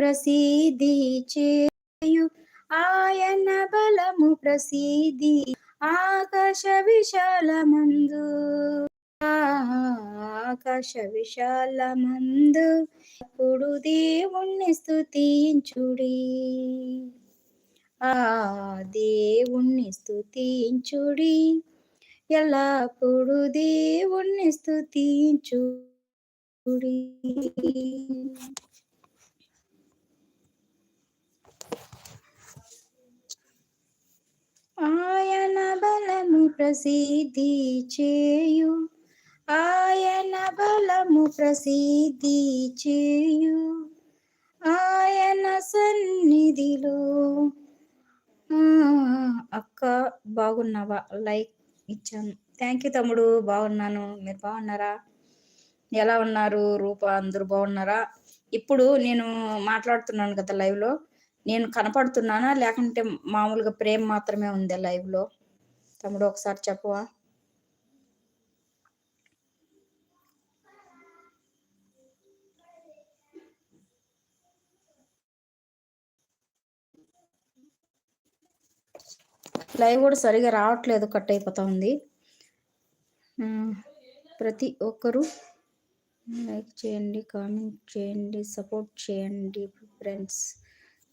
ప్రసిద్ధి చేయు, ఆయన బలము ప్రసిద్ధి ఆకాశ విశాలమందు, ఆకాశ విశాలమందు ఇప్పుడు దేవుణ్ణి స్తుతించుడి, ఆ దేవుణ్ణి స్తుతించుడి, ఎల్లప్పుడు దేవుణ్ణి స్తుతించుడి. ఆయన బలము ప్రసిద్ధి చేయు, ఆయన బలము ప్రసిద్ధి చేయు, ఆయన సన్నిధిలో. అక్క బాగున్నావా? లైక్ ఇచ్చాను. థ్యాంక్ యూ తమ్ముడు, బాగున్నాను. మీరు బాగున్నారా? ఎలా ఉన్నారు? రూప అందరూ బాగున్నారా? ఇప్పుడు నేను మాట్లాడుతున్నాను కదా లైవ్లో, నేను కనపడుతున్నానా లేకుంటే మామూలుగా ప్రేమ మాత్రమే ఉందా లైవ్లో? తమ్ముడు ఒకసారి చెప్పవా? లైవ్ కూడా సరిగా రావట్లేదు, కట్ అయిపోతా ఉంది. ప్రతి ఒక్కరూ లైక్ చేయండి, కామెంట్ చేయండి, సపోర్ట్ చేయండి ఫ్రెండ్స్.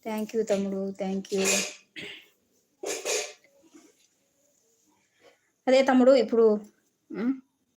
థ్యాంక్ యూ తమ్ముడు, థ్యాంక్ యూ. అదే తమ్ముడు ఇప్పుడు